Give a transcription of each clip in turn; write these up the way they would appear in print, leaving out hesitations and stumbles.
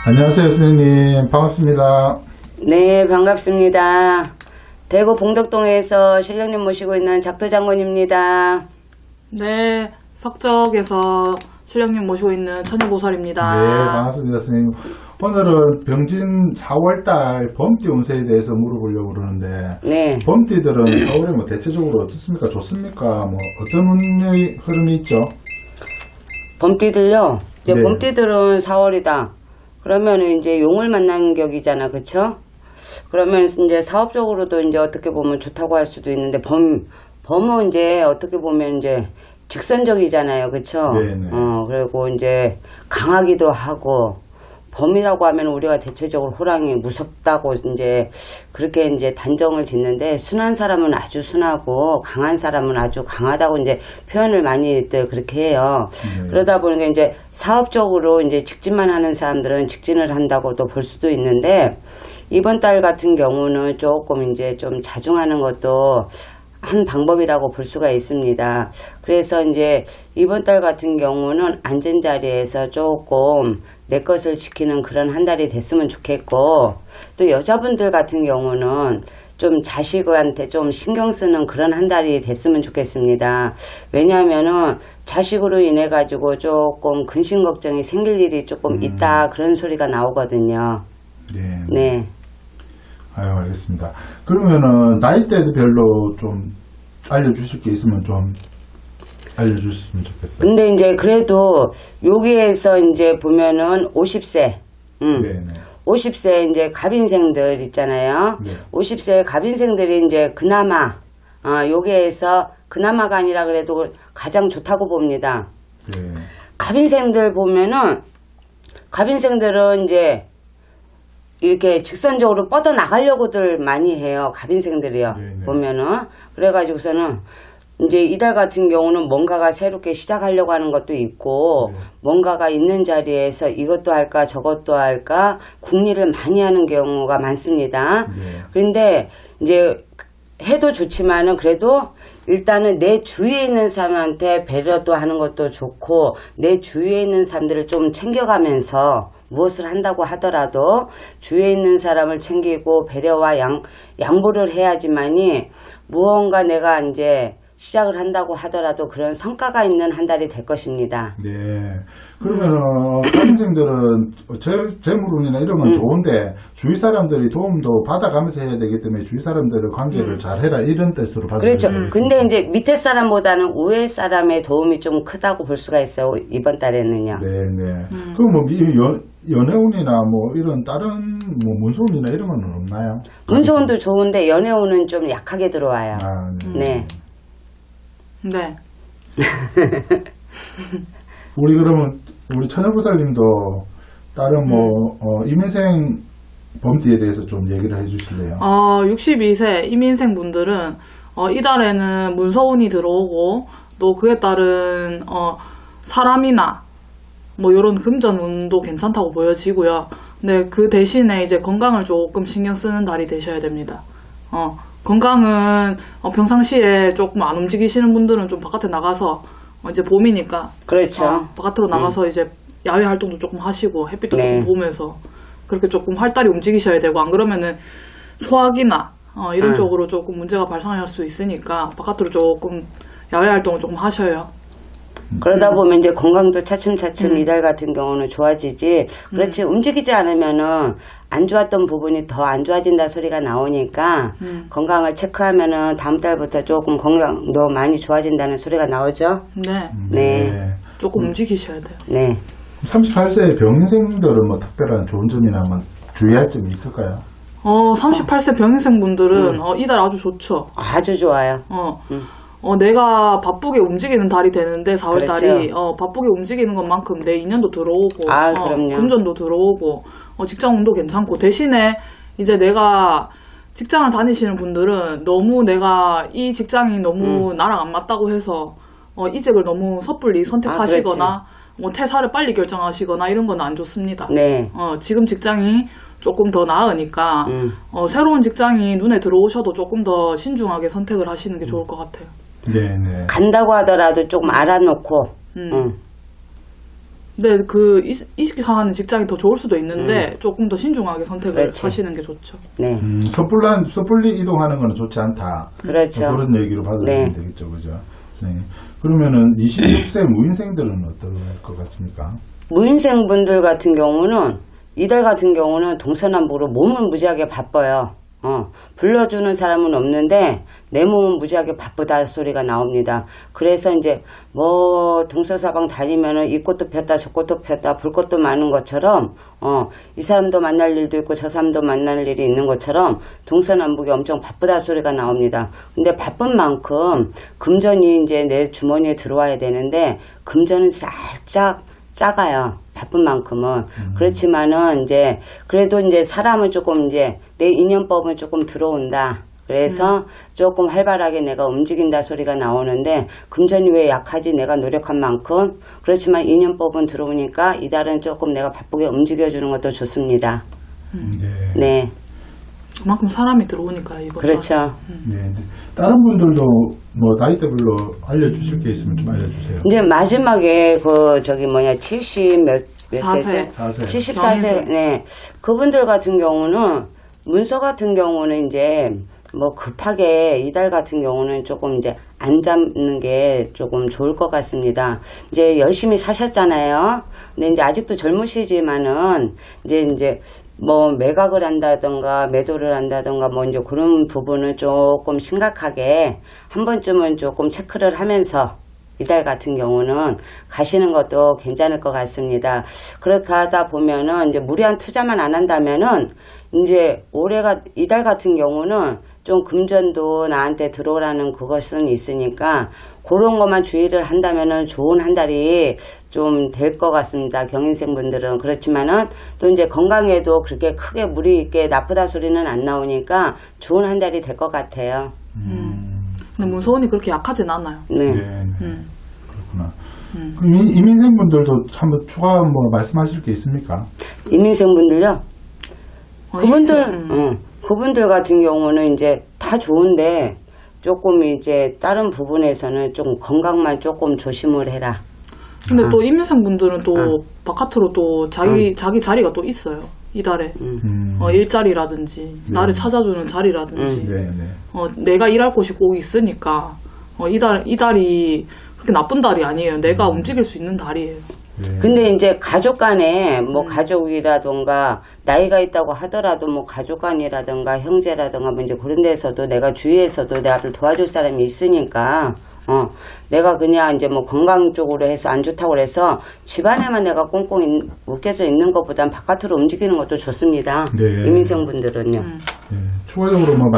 안녕하세요, 선생님. 반갑습니다. 네, 반갑습니다. 대구 봉덕동에서 신령님 모시고 있는 작두 장군입니다. 네, 석적에서 신령님 모시고 있는 천유보살입니다. 네, 반갑습니다, 선생님. 오늘은 병진 4월달 범띠 운세에 대해서 물어보려고 그러는데, 네, 범띠들은 4월에 뭐 대체적으로 어떻습니까? 좋습니까? 뭐 어떤 운의 흐름이 있죠? 범띠들요. 이제 네. 범띠들은 4월이다. 그러면 이제 용을 만난 격이잖아, 그쵸? 그러면 이제 사업적으로도 이제 어떻게 보면 좋다고 할 수도 있는데, 범은 이제 어떻게 보면 이제 직선적이잖아요, 그쵸? 네네. 그리고 이제 강하기도 하고, 범이라고 하면 우리가 대체적으로 호랑이 무섭다고 이제 그렇게 이제 단정을 짓는데, 순한 사람은 아주 순하고 강한 사람은 아주 강하다고 이제 표현을 많이들 그렇게 해요. 그러다 보니까 이제 사업적으로 이제 직진만 하는 사람들은 직진을 한다고도 볼 수도 있는데, 이번 달 같은 경우는 조금 이제 좀 자중하는 것도 한 방법이라고 볼 수가 있습니다. 그래서 이제 이번 달 같은 경우는 앉은 자리에서 조금 내 것을 지키는 그런 한 달이 됐으면 좋겠고, 또 여자분들 같은 경우는 좀 자식한테 좀 신경 쓰는 그런 한 달이 됐으면 좋겠습니다. 왜냐하면은 자식으로 인해 가지고 조금 근심 걱정이 생길 일이 조금 있다, 그런 소리가 나오거든요. 네. 네. 아유, 알겠습니다. 그러면은 나이대도 별로 좀 알려주실 게 있으면 좀 알려주셨으면 좋겠어요. 근데 이제 그래도 여기에서 이제 보면은 50세, 네네. 50세 이제 갑인생들 있잖아요. 네. 50세 갑인생들이 이제 그나마, 여기에서 그나마가 아니라 그래도 가장 좋다고 봅니다. 네. 갑인생들 보면은, 갑인생들은 이제 이렇게 직선적으로 뻗어 나가려고들 많이 해요. 갑인생들이요. 네네. 보면은. 그래가지고서는 이제 이달 같은 경우는 뭔가가 새롭게 시작하려고 하는 것도 있고, 뭔가가 있는 자리에서 이것도 할까 저것도 할까 궁리를 많이 하는 경우가 많습니다. 그런데 이제 해도 좋지만은 그래도 일단은 내 주위에 있는 사람한테 배려도 하는 것도 좋고, 내 주위에 있는 사람들을 좀 챙겨가면서 무엇을 한다고 하더라도 주위에 있는 사람을 챙기고 배려와 양보를 해야지만이 무언가 내가 이제 시작을 한다고 하더라도 그런 성과가 있는 한 달이 될 것입니다. 네. 그러면은 학생들은 재물운이나 이런 건 좋은데 주위 사람들이 도움도 받아가면서 해야 되기 때문에 주위 사람들의 관계를 잘해라 이런 뜻으로 받는 그렇죠. 거겠습니다. 근데 이제 밑에 사람보다는 위에 사람의 도움이 좀 크다고 볼 수가 있어요. 이번 달에는요. 네네. 그럼 뭐 연애운이나 뭐 이런 다른 뭐 문서운이나 이런 건 없나요? 문서운도 좋은데 연애운은 좀 약하게 들어와요. 아, 네. 네. 네. 우리 천여보살님도 다른 임인생 범띠에 대해서 좀 얘기를 해주실래요? 62세 이민생 분들은 이달에는 문서운이 들어오고, 또 그에 따른 사람이나 뭐 요런 금전운도 괜찮다고 보여지고요. 근데 그 대신에 이제 건강을 조금 신경 쓰는 달이 되셔야 됩니다. 건강은 평상시에 조금 안 움직이시는 분들은 좀 바깥에 나가서 이제 봄이니까 그렇죠. 바깥으로 나가서 이제 야외 활동도 조금 하시고 햇빛도 네. 조금 보면서 그렇게 조금 활달히 움직이셔야 되고, 안 그러면은 소화기나 이런 쪽으로 조금 문제가 발생할 수 있으니까 바깥으로 조금 야외 활동을 조금 하셔요. 그러다 보면 이제 건강도 차츰차츰 이달 같은 경우는 좋아지지. 그렇지, 움직이지 않으면은 안 좋았던 부분이 더 안 좋아진다 소리가 나오니까 건강을 체크하면은 다음 달부터 조금 건강도 많이 좋아진다는 소리가 나오죠. 네. 네. 조금 움직이셔야 돼요. 네. 38세 병인생들은 뭐 특별한 좋은 점이나 뭐 주의할 점이 있을까요? 38세 병인생 분들은 이달 아주 좋죠. 아주 좋아요. 내가 바쁘게 움직이는 달이 되는데 4월달이 그렇죠. 바쁘게 움직이는 것만큼 내 인연도 들어오고, 그럼요. 금전도 들어오고, 직장운도 괜찮고, 대신에 이제 내가 직장을 다니시는 분들은 너무 내가 이 직장이 너무 나랑 안 맞다고 해서 이직을 너무 섣불리 선택하시거나 뭐 퇴사를 빨리 결정하시거나 이런 건 안 좋습니다. 네. 지금 직장이 조금 더 나으니까 새로운 직장이 눈에 들어오셔도 조금 더 신중하게 선택을 하시는 게 좋을 것 같아요. 네네. 간다고 하더라도 조금 알아놓고 근데 그 이직 강하는 직장이 더 좋을 수도 있는데 조금 더 신중하게 선택을 그렇지. 하시는 게 좋죠. 네. 섣불리 이동하는 건 좋지 않다. 그렇죠. 그런 얘기로 받아들이면 네. 되겠죠, 그죠? 선생님. 그러면은 26세 무인생들은 어떨 것 같습니까? 무인생분들 같은 경우는 이달 같은 경우는 동서남북으로 몸은 무지하게 바빠요. 불러주는 사람은 없는데 내 몸은 무지하게 바쁘다 소리가 나옵니다. 그래서 이제 뭐 동서사방 다니면은 이 꽃도 폈다 저 꽃도 폈다 볼 것도 많은 것처럼 이 사람도 만날 일도 있고 저 사람도 만날 일이 있는 것처럼 동서남북이 엄청 바쁘다 소리가 나옵니다. 근데 바쁜 만큼 금전이 이제 내 주머니에 들어와야 되는데 금전은 살짝 작아요. 바쁜 만큼은. 그렇지만은 이제 그래도 이제 사람은 조금 이제 내 인연법은 조금 들어온다. 그래서 조금 활발하게 내가 움직인다 소리가 나오는데 금전이 왜 약하지? 내가 노력한 만큼. 그렇지만 인연법은 들어오니까 이달은 조금 내가 바쁘게 움직여주는 것도 좋습니다. 네. 네. 그만큼 사람이 들어오니까 이거. 그렇죠. 네. 다른 분들도 뭐 나이대별로 알려주실 게 있으면 좀 알려주세요. 이제 마지막에 그 저기 뭐냐 70 몇 세죠? 4세. 74세. 경인생. 네. 그분들 같은 경우는 문서 같은 경우는 이제 뭐 급하게 이달 같은 경우는 조금 이제 안 잡는 게 조금 좋을 것 같습니다. 이제 열심히 사셨잖아요. 근데 이제 아직도 젊으시지만은 이제 뭐 매각을 한다던가 매도를 한다던가 뭐 이제 그런 부분은 조금 심각하게 한 번쯤은 조금 체크를 하면서 이달 같은 경우는 가시는 것도 괜찮을 것 같습니다. 그렇게 하다 보면은 이제 무리한 투자만 안 한다면은 이제 올해가 이달 같은 경우는 좀 금전도 나한테 들어오라는 그것은 있으니까 그런 것만 주의를 한다면은 좋은 한 달이 좀 될 것 같습니다. 경인생분들은. 그렇지만은 또 이제 건강에도 그렇게 크게 무리 있게 나쁘다 소리는 안 나오니까 좋은 한 달이 될 것 같아요. 근데 문서운이 그렇게 약하진 않아요. 네. 네. 그렇구나. 그럼 이민생분들도 한번 추가 뭐 말씀하실 게 있습니까? 이민생분들요? 그분들, 일찍, 그분들 같은 경우는 이제 다 좋은데 조금 이제 다른 부분에서는 좀 건강만 조금 조심을 해라. 근데 또 임민생 분들은 또 바깥으로 또 자기 자리가 또 있어요. 이달에 일자리라든지 나를 찾아주는 자리라든지 네, 네. 내가 일할 곳이 꼭 있으니까 이달이 그렇게 나쁜 달이 아니에요. 내가 움직일 수 있는 달이에요. 네. 근데 이제 가족 간에 뭐 가족이라던가 나이가 있다고 하더라도 뭐 가족 간이라던가 형제라던가 뭐 이제 그런 데서도 내가 주위에서도 나를 도와줄 사람이 있으니까 내가 그냥 이제 뭐 건강 쪽으로 해서 안 좋다고 그래서 집안에만 내가 꽁꽁 묶여져 있는 것보단 바깥으로 움직이는 것도 좋습니다. 네. 이민생분들은요. 네. 추가적으로 뭐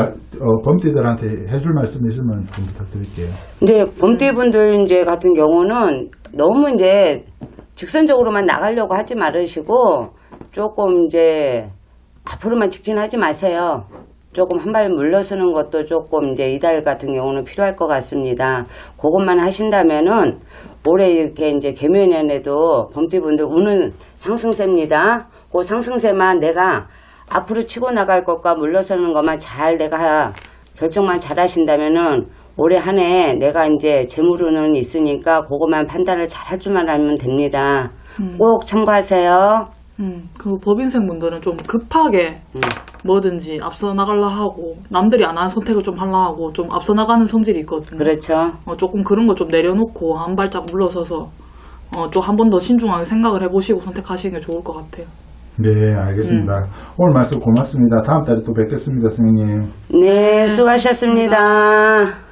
범띠들한테 해줄 말씀 있으면 좀 부탁드릴게요. 이제 범띠분들 이제 같은 경우는 너무 이제 직선적으로만 나가려고 하지 말으시고 조금 이제 앞으로만 직진하지 마세요. 조금 한 발 물러서는 것도 조금 이제 이달 같은 경우는 필요할 것 같습니다. 그것만 하신다면은 올해 이렇게 이제 개묘년에도 범띠분들 운은 상승세입니다. 그 상승세만 내가 앞으로 치고 나갈 것과 물러서는 것만 잘 내가 결정만 잘 하신다면은 올해 한 해 내가 이제 재물운은 있으니까 그것만 판단을 잘 할 줄만 알면 됩니다. 꼭 참고하세요. 그 법인생 분들은 좀 급하게 뭐든지 앞서 나가려 하고 남들이 안 하는 선택을 좀 하려 하고 좀 앞서 나가는 성질이 있거든요. 그렇죠. 조금 그런 거 좀 내려놓고 한 발짝 물러서서 좀 한 번 더 신중하게 생각을 해보시고 선택하시는 게 좋을 것 같아요. 네, 알겠습니다. 오늘 말씀 고맙습니다. 다음 달에 또 뵙겠습니다, 선생님. 네, 수고하셨습니다.